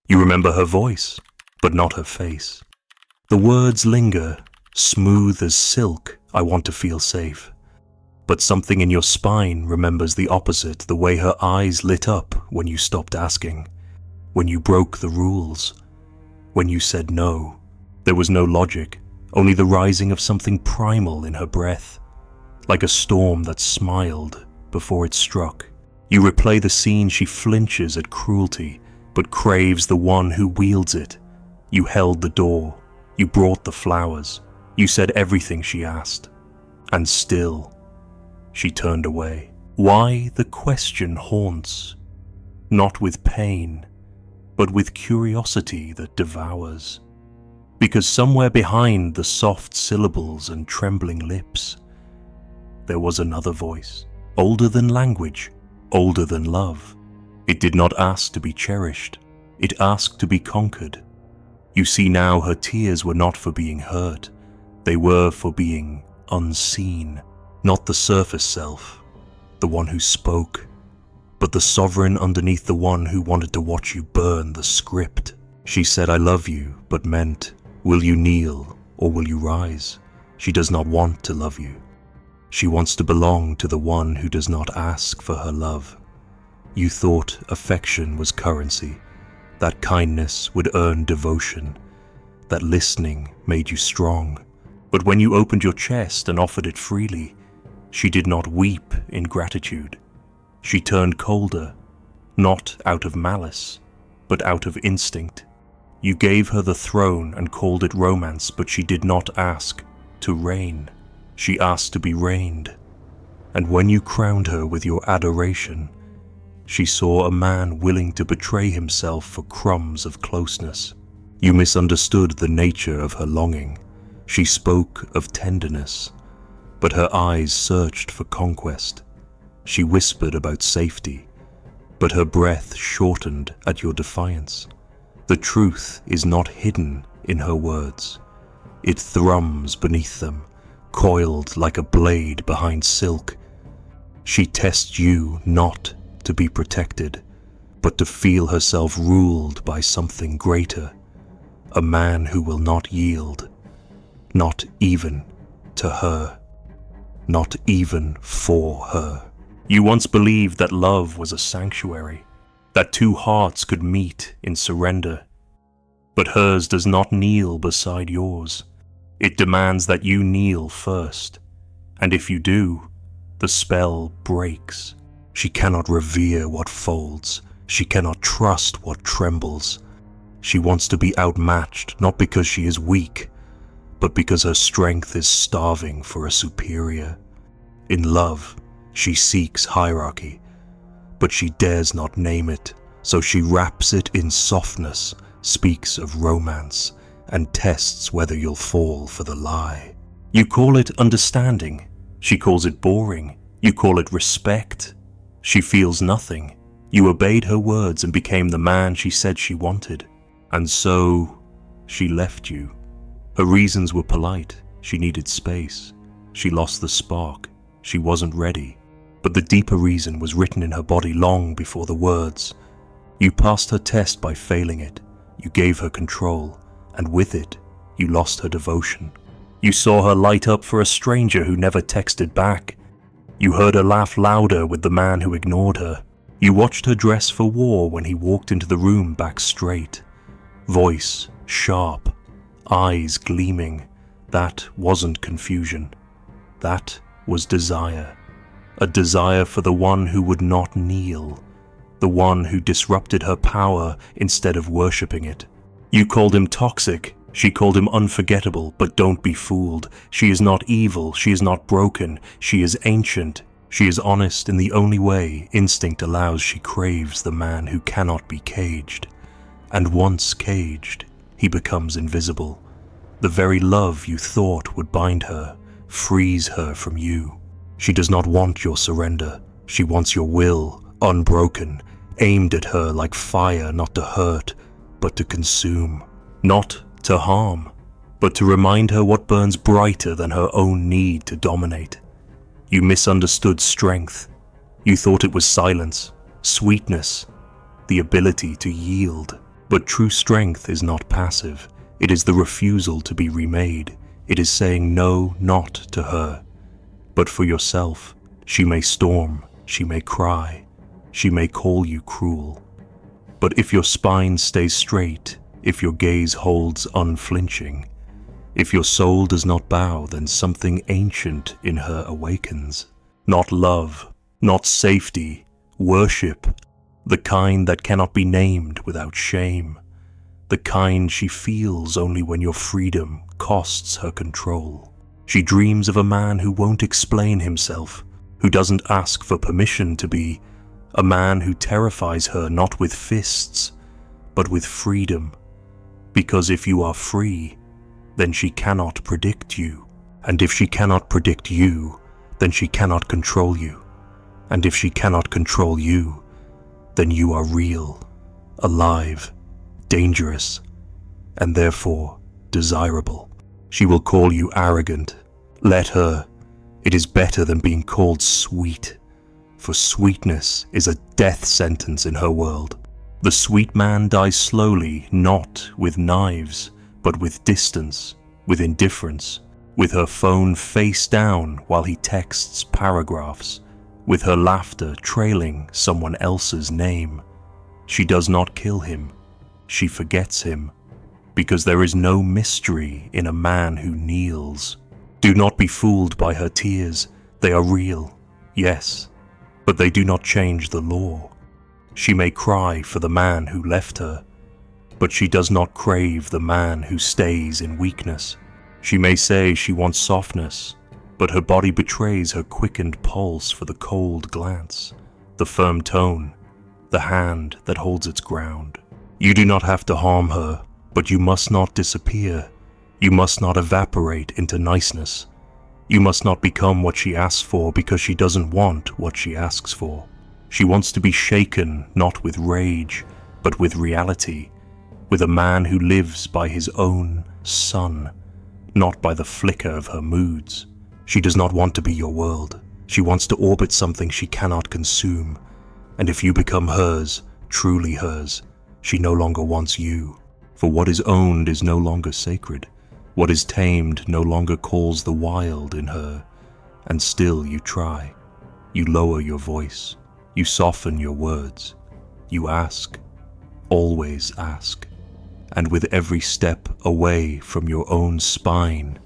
You remember her voice, but not her face. The words linger, smooth as silk, I want to feel safe. But something in your spine remembers the opposite, the way her eyes lit up when you stopped asking, when you broke the rules, when you said no. There was no logic, only the rising of something primal in her breath, like a storm that smiled before it struck. You replay the scene, she flinches at cruelty, but craves the one who wields it. You held the door, you brought the flowers, you said everything she asked, and still she turned away. Why, the question haunts, not with pain, but with curiosity that devours. Because somewhere behind the soft syllables and trembling lips, there was another voice, older than language, older than love. It did not ask to be cherished, it asked to be conquered. You see now her tears were not for being hurt, they were for being unseen. Not the surface self, the one who spoke, but the sovereign underneath, the one who wanted to watch you burn the script. She said, I love you, but meant, will you kneel or will you rise? She does not want to love you. She wants to belong to the one who does not ask for her love. You thought affection was currency, that kindness would earn devotion, that listening made you strong. But when you opened your chest and offered it freely, she did not weep in gratitude. She turned colder, not out of malice, but out of instinct. You gave her the throne and called it romance, but she did not ask to reign. She asked to be reigned. And when you crowned her with your adoration, she saw a man willing to betray himself for crumbs of closeness. You misunderstood the nature of her longing. She spoke of tenderness, but her eyes searched for conquest. She whispered about safety, but her breath shortened at your defiance. The truth is not hidden in her words. It thrums beneath them, coiled like a blade behind silk. She tests you not to be protected, but to feel herself ruled by something greater, a man who will not yield, not even to her. Not even for her. You once believed that love was a sanctuary, that two hearts could meet in surrender. But hers does not kneel beside yours. It demands that you kneel first. And if you do, the spell breaks. She cannot revere what folds. She cannot trust what trembles. She wants to be outmatched, not because she is weak, but because her strength is starving for a superior. In love, she seeks hierarchy, but she dares not name it, so she wraps it in softness, speaks of romance, and tests whether you'll fall for the lie. You call it understanding, she calls it boring. You call it respect, she feels nothing. You obeyed her words and became the man she said she wanted. And so, she left you. Her reasons were polite. She needed space. She lost the spark. She wasn't ready. But the deeper reason was written in her body long before the words. You passed her test by failing it. You gave her control, and with it, you lost her devotion. You saw her light up for a stranger who never texted back. You heard her laugh louder with the man who ignored her. You watched her dress for war when he walked into the room back straight. Voice sharp, eyes gleaming. That wasn't confusion. That was desire. A desire for the one who would not kneel. The one who disrupted her power instead of worshipping it. You called him toxic. She called him unforgettable, but don't be fooled. She is not evil. She is not broken. She is ancient. She is honest in the only way instinct allows. She craves the man who cannot be caged. And once caged, he becomes invisible. The very love you thought would bind her, frees her from you. She does not want your surrender. She wants your will, unbroken, aimed at her like fire, not to hurt, but to consume. Not to harm, but to remind her what burns brighter than her own need to dominate. You misunderstood strength. You thought it was silence, sweetness, the ability to yield. But true strength is not passive. It is the refusal to be remade. It is saying no, not to her, but for yourself. She may storm, she may cry, she may call you cruel. But if your spine stays straight, if your gaze holds unflinching, if your soul does not bow, then something ancient in her awakens. Not love, not safety, worship, the kind that cannot be named without shame, the kind she feels only when your freedom costs her control. She dreams of a man who won't explain himself, who doesn't ask for permission to be, a man who terrifies her not with fists, but with freedom. Because if you are free, then she cannot predict you. And if she cannot predict you, then she cannot control you. And if she cannot control you, then you are real, alive, dangerous, and therefore desirable. She will call you arrogant. Let her. It is better than being called sweet, for sweetness is a death sentence in her world. The sweet man dies slowly, not with knives, but with distance, with indifference, with her phone face down while he texts paragraphs, with her laughter trailing someone else's name. She does not kill him, she forgets him, because there is no mystery in a man who kneels. Do not be fooled by her tears. They are real, yes, but they do not change the law. She may cry for the man who left her, but she does not crave the man who stays in weakness. She may say she wants softness, but her body betrays her quickened pulse for the cold glance, the firm tone, the hand that holds its ground. You do not have to harm her, but you must not disappear. You must not evaporate into niceness. You must not become what she asks for because she doesn't want what she asks for. She wants to be shaken not with rage, but with reality, with a man who lives by his own sun, not by the flicker of her moods. She does not want to be your world. She wants to orbit something she cannot consume. And if you become hers, truly hers, she no longer wants you. For what is owned is no longer sacred. What is tamed no longer calls the wild in her. And still you try. You lower your voice. You soften your words. You ask. Always ask. And with every step away from your own spine,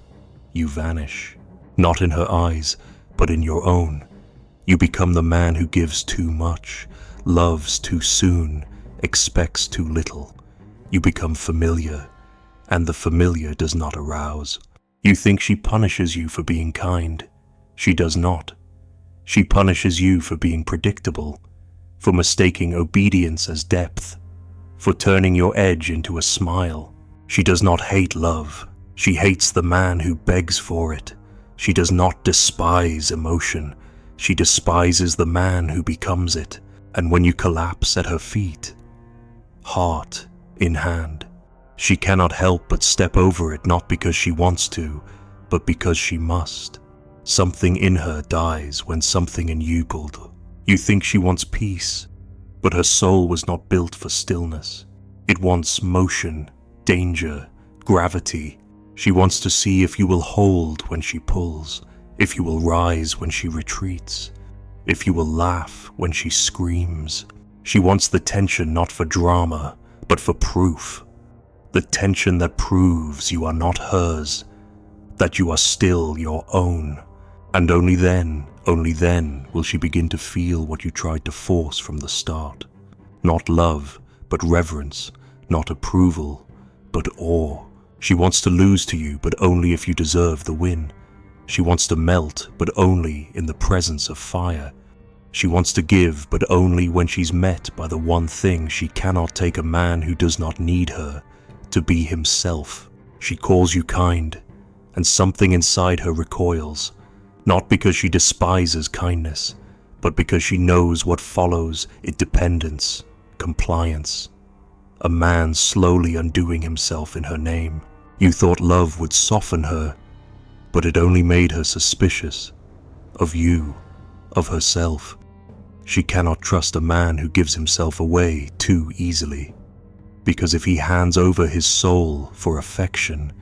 you vanish. Not in her eyes, but in your own. You become the man who gives too much, loves too soon, expects too little. You become familiar, and the familiar does not arouse. You think she punishes you for being kind. She does not. She punishes you for being predictable, for mistaking obedience as depth, for turning your edge into a smile. She does not hate love. She hates the man who begs for it. She does not despise emotion. She despises the man who becomes it. And when you collapse at her feet, heart in hand, she cannot help but step over it, not because she wants to, but because she must. Something in her dies when something in you pulled. You think she wants peace, but her soul was not built for stillness. It wants motion, danger, gravity. She wants to see if you will hold when she pulls, if you will rise when she retreats, if you will laugh when she screams. She wants the tension not for drama, but for proof. The tension that proves you are not hers, that you are still your own. And only then will she begin to feel what you tried to force from the start. Not love, but reverence, not approval, but awe. She wants to lose to you, but only if you deserve the win. She wants to melt, but only in the presence of fire. She wants to give, but only when she's met by the one thing she cannot take a man who does not need her to be himself. She calls you kind, and something inside her recoils, not because she despises kindness, but because she knows what follows it: dependence, compliance. A man slowly undoing himself in her name. You thought love would soften her, but it only made her suspicious of you, of herself. She cannot trust a man who gives himself away too easily. because if he hands over his soul for affection,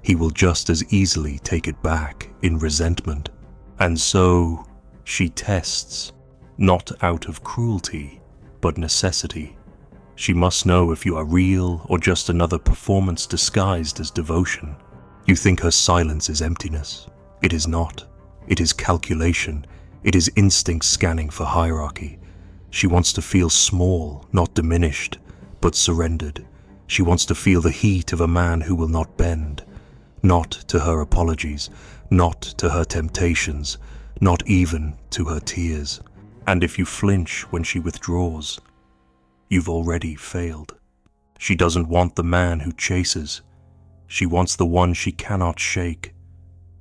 he will just as easily take it back in resentment. And so she tests, not out of cruelty, but necessity. She must know if you are real or just another performance disguised as devotion. You think her silence is emptiness. It is not. It is calculation. It is instinct scanning for hierarchy. She wants to feel small, not diminished, but surrendered. She wants to feel the heat of a man who will not bend, not to her apologies, not to her temptations, not even to her tears. And if you flinch when she withdraws, you've already failed. She doesn't want the man who chases. She wants the one she cannot shake,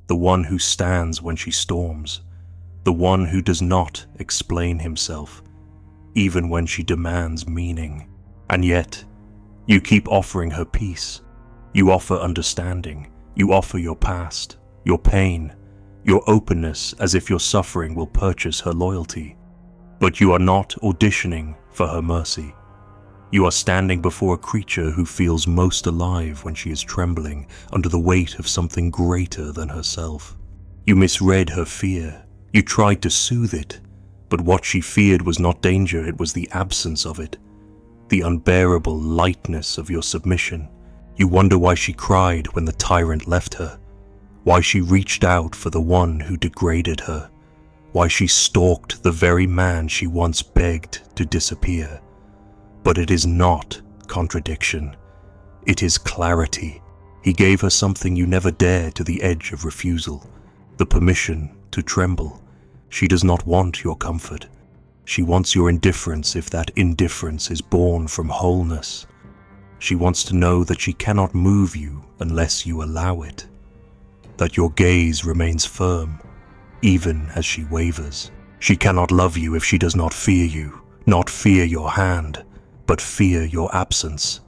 the one who stands when she storms, the one who does not explain himself, even when she demands meaning. And yet, you keep offering her peace. You offer understanding. You offer your past, your pain, your openness, as if your suffering will purchase her loyalty. But you are not auditioning for her mercy. You are standing before a creature who feels most alive when she is trembling under the weight of something greater than herself. You misread her fear. You tried to soothe it, but what she feared was not danger, it was the absence of it, the unbearable lightness of your submission. You wonder why she cried when the tyrant left her, why she reached out for the one who degraded her, why she stalked the very man she once begged to disappear. But it is not contradiction. It is clarity. He gave her something you never dared to the edge of refusal, the permission to tremble. She does not want your comfort. She wants your indifference if that indifference is born from wholeness. She wants to know that she cannot move you unless you allow it, that your gaze remains firm, even as she wavers. She cannot love you if she does not fear you, not fear your hand, but fear your absence.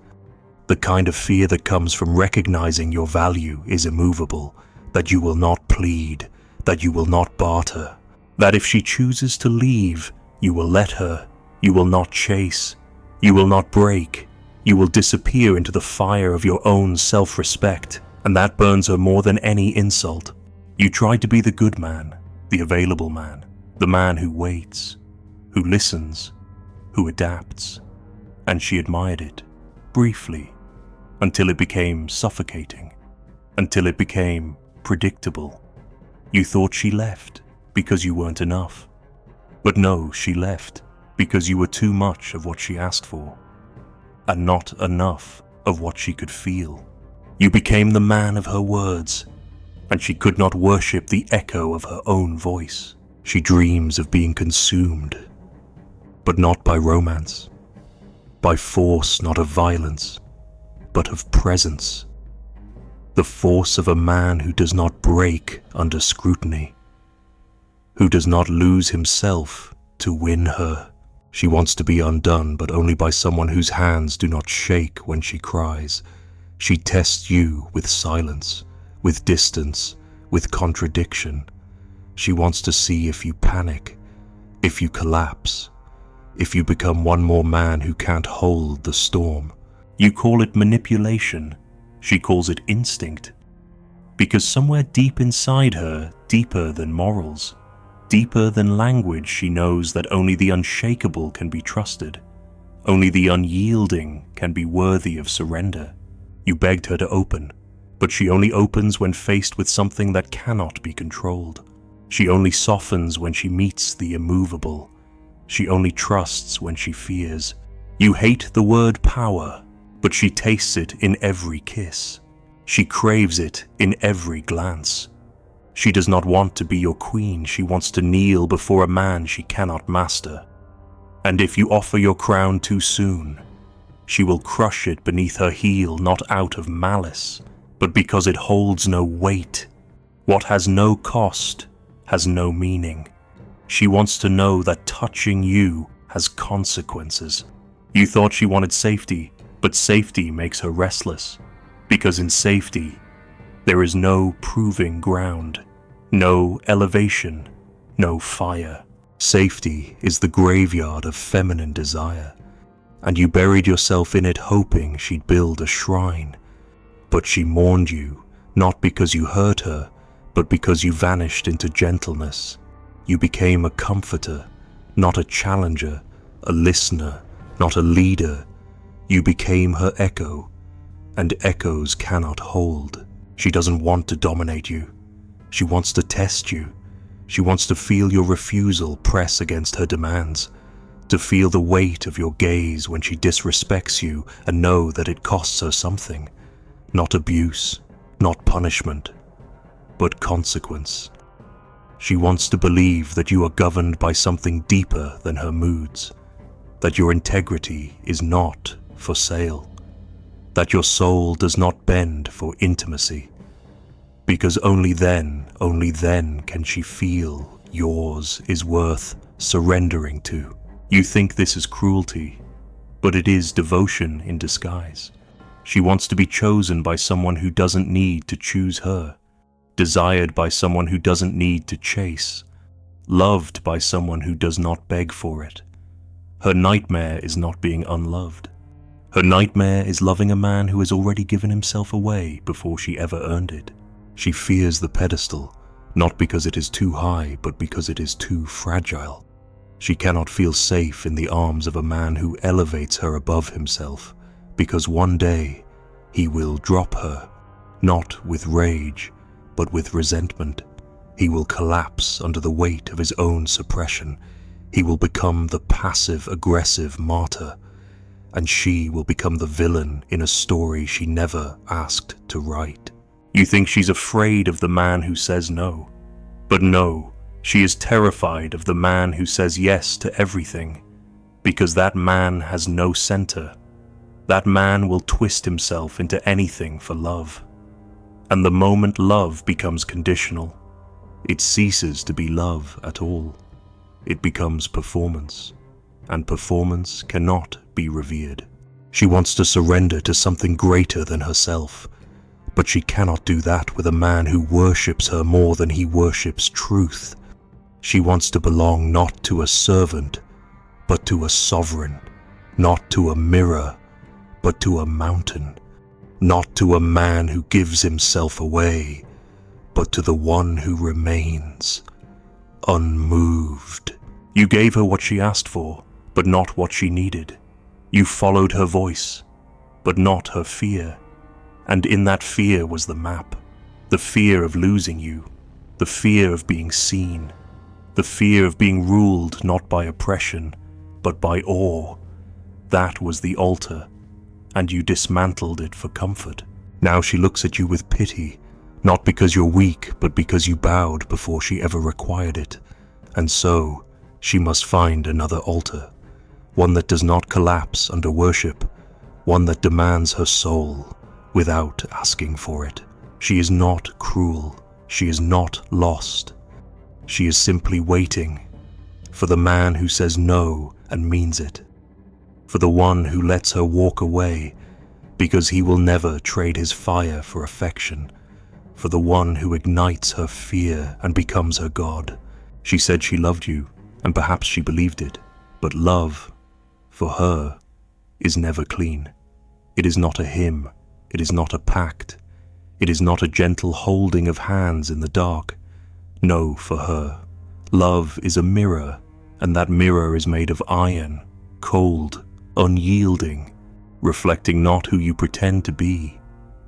The kind of fear that comes from recognizing your value is immovable, that you will not plead, that you will not barter, that if she chooses to leave, you will let her, you will not chase, you will not break, you will disappear into the fire of your own self-respect, and that burns her more than any insult. You tried to be the good man, the available man, the man who waits, who listens, who adapts, and she admired it, briefly, until it became suffocating, until it became predictable. You thought she left because you weren't enough. But no, she left because you were too much of what she asked for, and not enough of what she could feel. You became the man of her words, and she could not worship the echo of her own voice. She dreams of being consumed, but not by romance, by force not of violence, but of presence. The force of a man who does not break under scrutiny, who does not lose himself to win her. She wants to be undone, but only by someone whose hands do not shake when she cries. She tests you with silence, with distance, with contradiction. She wants to see if you panic, if you collapse, if you become one more man who can't hold the storm. You call it manipulation. She calls it instinct. Because somewhere deep inside her, deeper than morals, deeper than language, she knows that only the unshakable can be trusted. Only the unyielding can be worthy of surrender. You begged her to open, but she only opens when faced with something that cannot be controlled. She only softens when she meets the immovable. She only trusts when she fears. You hate the word power, but she tastes it in every kiss. She craves it in every glance. She does not want to be your queen. She wants to kneel before a man she cannot master. And if you offer your crown too soon, she will crush it beneath her heel, not out of malice, but because it holds no weight. What has no cost has no meaning. She wants to know that touching you has consequences. You thought she wanted safety, but safety makes her restless, because in safety, there is no proving ground, no elevation, no fire. Safety is the graveyard of feminine desire, and you buried yourself in it hoping she'd build a shrine. But she mourned you, not because you hurt her, but because you vanished into gentleness. You became a comforter, not a challenger, a listener, not a leader. You became her echo, and echoes cannot hold. She doesn't want to dominate you. She wants to test you. She wants to feel your refusal press against her demands, to feel the weight of your gaze when she disrespects you and know that it costs her something. Not abuse, not punishment, but consequence. She wants to believe that you are governed by something deeper than her moods, that your integrity is not for sale, that your soul does not bend for intimacy, because only then can she feel yours is worth surrendering to. You think this is cruelty, but it is devotion in disguise. She wants to be chosen by someone who doesn't need to choose her, desired by someone who doesn't need to chase, loved by someone who does not beg for it. Her nightmare is not being unloved. Her nightmare is loving a man who has already given himself away before she ever earned it. She fears the pedestal, not because it is too high, but because it is too fragile. She cannot feel safe in the arms of a man who elevates her above himself, because one day he will drop her, not with rage, but with resentment. He will collapse under the weight of his own suppression. He will become the passive-aggressive martyr, and she will become the villain in a story she never asked to write. You think she's afraid of the man who says no, but no, she is terrified of the man who says yes to everything, because that man has no center. That man will twist himself into anything for love. And the moment love becomes conditional, it ceases to be love at all. It becomes performance, and performance cannot be revered. She wants to surrender to something greater than herself, but she cannot do that with a man who worships her more than he worships truth. She wants to belong not to a servant, but to a sovereign, not to a mirror, but to a mountain, not to a man who gives himself away, but to the one who remains, unmoved. You gave her what she asked for, but not what she needed. You followed her voice, but not her fear. And in that fear was the map, the fear of losing you, the fear of being seen, the fear of being ruled not by oppression, but by awe. That was the altar, and you dismantled it for comfort. Now she looks at you with pity, not because you're weak, but because you bowed before she ever required it. And so, she must find another altar, one that does not collapse under worship, one that demands her soul without asking for it. She is not cruel, she is not lost. She is simply waiting for the man who says no and means it, for the one who lets her walk away because he will never trade his fire for affection, for the one who ignites her fear and becomes her god. She said she loved you, and perhaps she believed it, but love, for her, is never clean. It is not a hymn, it is not a pact, it is not a gentle holding of hands in the dark. No, for her, love is a mirror, and that mirror is made of iron, cold, unyielding, reflecting not who you pretend to be,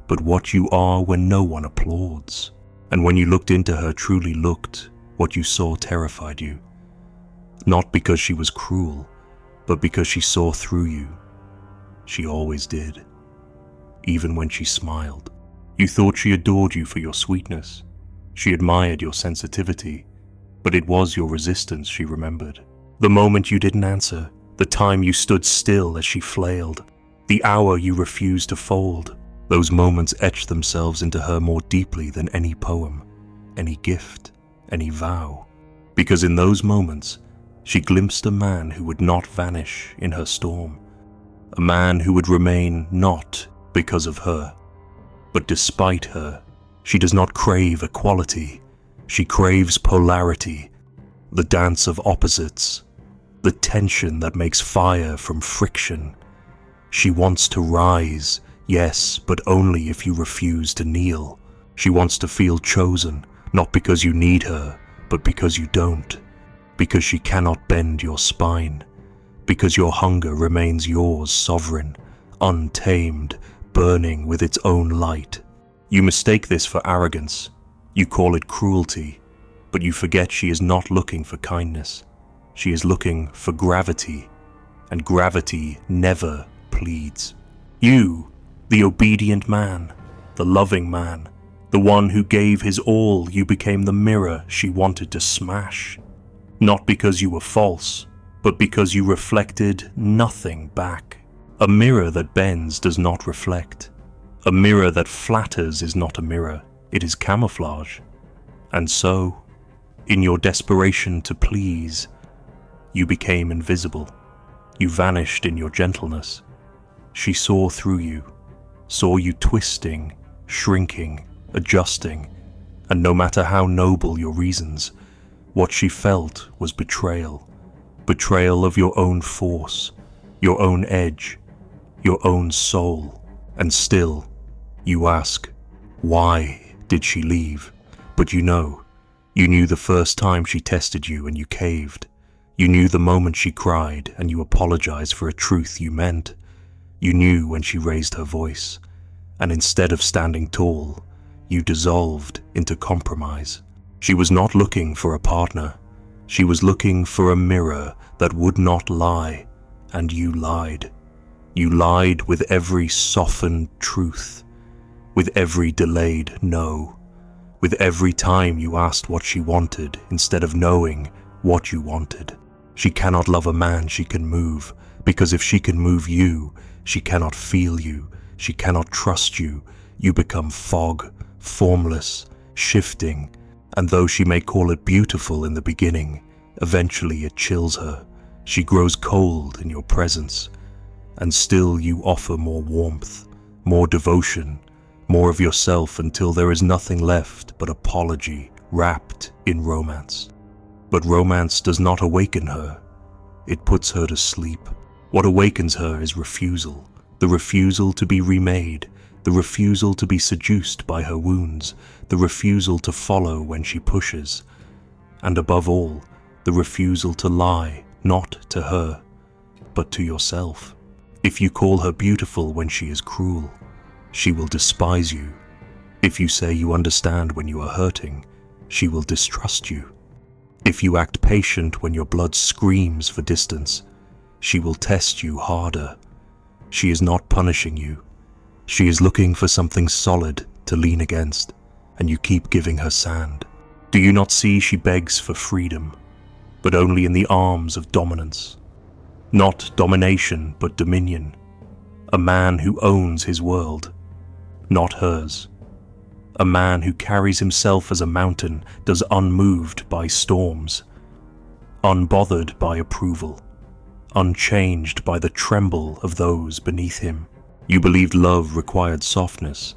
but what you are when no one applauds. And when you looked into her, truly looked, what you saw terrified you. Not because she was cruel, but because she saw through you. She always did, even when she smiled. You thought she adored you for your sweetness. She admired your sensitivity, but it was your resistance she remembered. The moment you didn't answer, the time you stood still as she flailed, the hour you refused to fold. Those moments etched themselves into her more deeply than any poem, any gift, any vow. Because in those moments, she glimpsed a man who would not vanish in her storm. A man who would remain not because of her, but despite her. She does not crave equality. She craves polarity, the dance of opposites, the tension that makes fire from friction, She wants to rise, yes, but only if you refuse to kneel. She wants to feel chosen, not because you need her, but because you don't. Because she cannot bend your spine. Because your hunger remains yours, sovereign, untamed, burning with its own light. You mistake this for arrogance. You call it cruelty, but you forget she is not looking for kindness. She is looking for gravity, and gravity never pleads. You, the obedient man, the loving man, the one who gave his all, you became the mirror she wanted to smash. Not because you were false, but because you reflected nothing back. A mirror that bends does not reflect. A mirror that flatters is not a mirror, it is camouflage. And so, in your desperation to please, you became invisible. You vanished in your gentleness. She saw through you, saw you twisting, shrinking, adjusting, and no matter how noble your reasons, what she felt was betrayal. Betrayal of your own force, your own edge, your own soul. And still, you ask, why did she leave? But you knew the first time she tested you and you caved. You knew the moment she cried and you apologized for a truth you meant. You knew when she raised her voice, and instead of standing tall, you dissolved into compromise. She was not looking for a partner. She was looking for a mirror that would not lie, and you lied. You lied with every softened truth, with every delayed no, with every time you asked what she wanted instead of knowing what you wanted. She cannot love a man she can move, because if she can move you, she cannot feel you, she cannot trust you. You become fog, formless, shifting, and though she may call it beautiful in the beginning, eventually it chills her. She grows cold in your presence, and still you offer more warmth, more devotion, more of yourself until there is nothing left but apology wrapped in romance. But romance does not awaken her, it puts her to sleep. What awakens her is refusal, the refusal to be remade, the refusal to be seduced by her wounds, the refusal to follow when she pushes, and above all, the refusal to lie, not to her, but to yourself. If you call her beautiful when she is cruel, she will despise you. If you say you understand when you are hurting, she will distrust you. If you act patient when your blood screams for distance, she will test you harder. She is not punishing you. She is looking for something solid to lean against, and you keep giving her sand. Do you not see she begs for freedom, but only in the arms of dominance? Not domination, but dominion. A man who owns his world, not hers. A man who carries himself as a mountain, does unmoved by storms, unbothered by approval, unchanged by the tremble of those beneath him. You believed love required softness,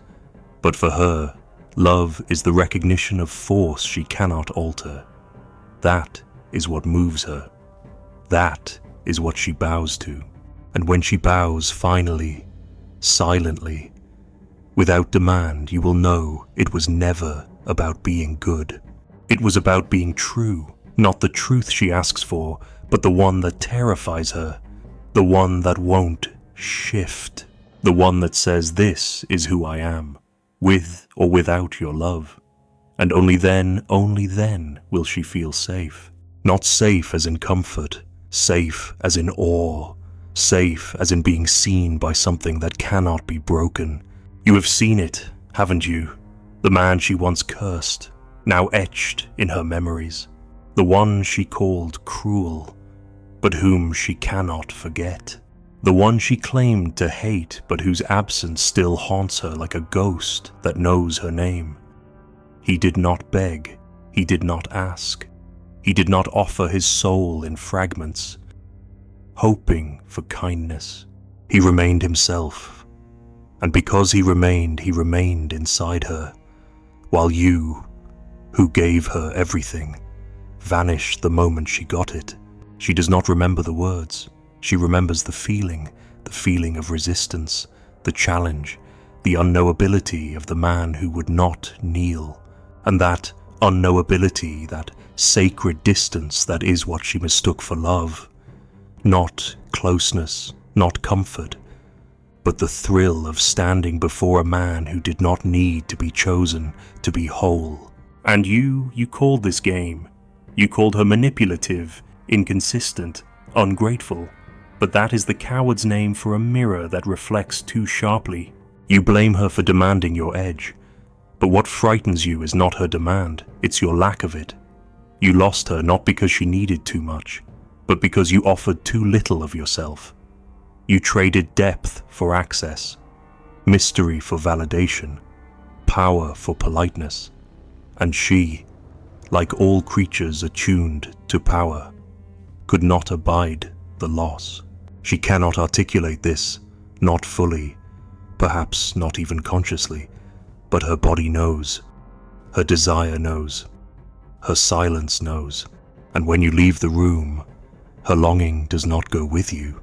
but for her, love is the recognition of force she cannot alter. That is what moves her. That is what she bows to. And when she bows finally, silently, without demand, you will know it was never about being good. It was about being true, not the truth she asks for, but the one that terrifies her, the one that won't shift, the one that says, "This is who I am, with or without your love." And only then will she feel safe. Not safe as in comfort, safe as in awe, safe as in being seen by something that cannot be broken. You have seen it, haven't you? The man she once cursed, now etched in her memories. The one she called cruel, but whom she cannot forget. The one she claimed to hate, but whose absence still haunts her like a ghost that knows her name. He did not beg, he did not ask. He did not offer his soul in fragments, hoping for kindness. He remained himself. And because he remained inside her, while you, who gave her everything, vanished the moment she got it. She does not remember the words. She remembers the feeling, the feeling of resistance, the challenge, the unknowability of the man who would not kneel. And that unknowability, that sacred distance, that is what she mistook for love. Not closeness, not comfort, but the thrill of standing before a man who did not need to be chosen to be whole. And you called this game. You called her manipulative, inconsistent, ungrateful. But that is the coward's name for a mirror that reflects too sharply. You blame her for demanding your edge. But what frightens you is not her demand, it's your lack of it. You lost her not because she needed too much, but because you offered too little of yourself. You traded depth for access, mystery for validation, power for politeness. And she, like all creatures attuned to power, could not abide the loss. She cannot articulate this, not fully, perhaps not even consciously, but her body knows, her desire knows, her silence knows. And when you leave the room, her longing does not go with you.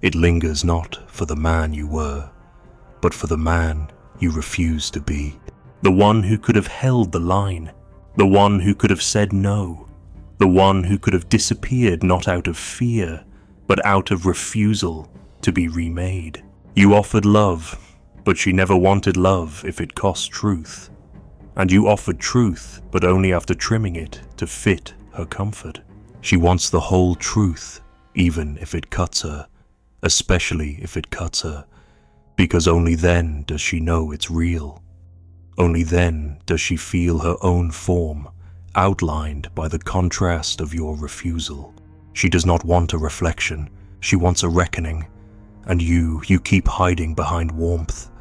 It lingers not for the man you were, but for the man you refuse to be. The one who could have held the line, the one who could have said no, the one who could have disappeared not out of fear, but out of refusal to be remade. You offered love, but she never wanted love if it cost truth. And you offered truth, but only after trimming it to fit her comfort. She wants the whole truth, even if it cuts her, especially if it cuts her, because only then does she know it's real. Only then does she feel her own form, outlined by the contrast of your refusal. She does not want a reflection, she wants a reckoning, and you keep hiding behind warmth,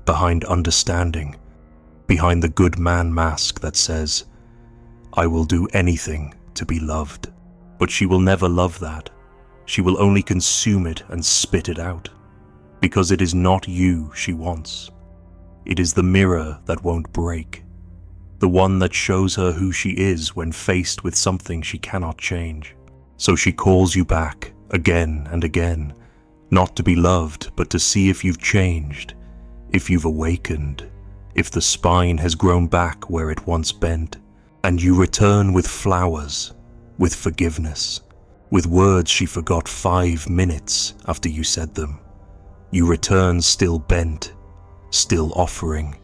behind understanding, behind the good man mask that says, I will do anything to be loved. But she will never love that. She will only consume it and spit it out, because it is not you she wants. It is the mirror that won't break, the one that shows her who she is when faced with something she cannot change. So she calls you back again and again, not to be loved, but to see if you've changed, if you've awakened, if the spine has grown back where it once bent. And you return with flowers, with forgiveness, with words she forgot 5 minutes after you said them. You return still bent, still offering,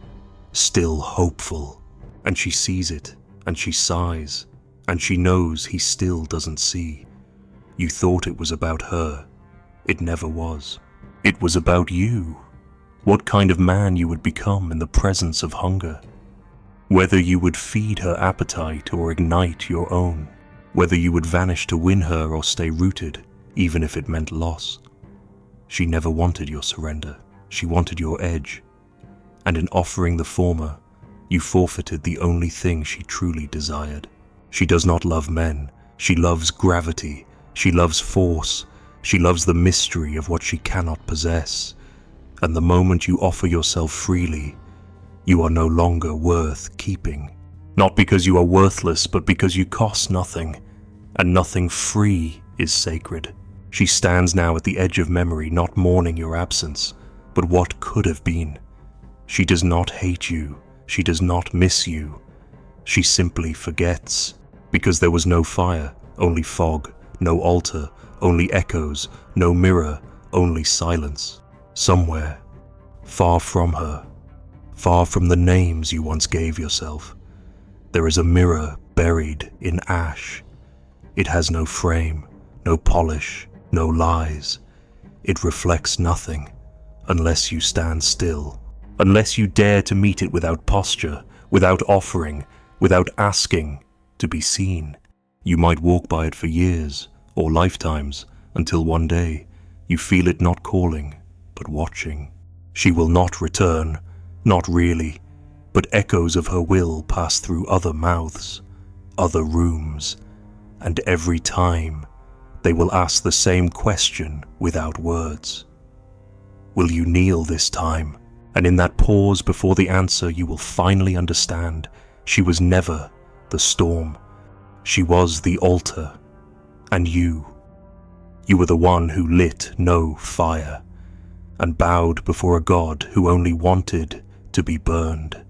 still hopeful. And she sees it, and she sighs, and she knows he still doesn't see. You thought it was about her. It never was. It was about you. What kind of man you would become in the presence of hunger. Whether you would feed her appetite or ignite your own. Whether you would vanish to win her or stay rooted, even if it meant loss. She never wanted your surrender. She wanted your edge. And in offering the former, you forfeited the only thing she truly desired. She does not love men. She loves gravity. She loves force. She loves the mystery of what she cannot possess. And the moment you offer yourself freely, you are no longer worth keeping. Not because you are worthless, but because you cost nothing, and nothing free is sacred. She stands now at the edge of memory, not mourning your absence, but what could have been. She does not hate you. She does not miss you. She simply forgets, because there was no fire, only fog, no altar, only echoes, no mirror, only silence. Somewhere, far from her, far from the names you once gave yourself, there is a mirror buried in ash. It has no frame, no polish, no lies. It reflects nothing, unless you stand still, unless you dare to meet it without posture, without offering, without asking to be seen. You might walk by it for years or lifetimes, until one day you feel it not calling, but watching. She will not return, not really, but echoes of her will pass through other mouths, other rooms, and every time they will ask the same question without words. Will you kneel this time? And in that pause before the answer you will finally understand she was never the storm. She was the altar, and you were the one who lit no fire. and bowed before a god who only wanted to be burned.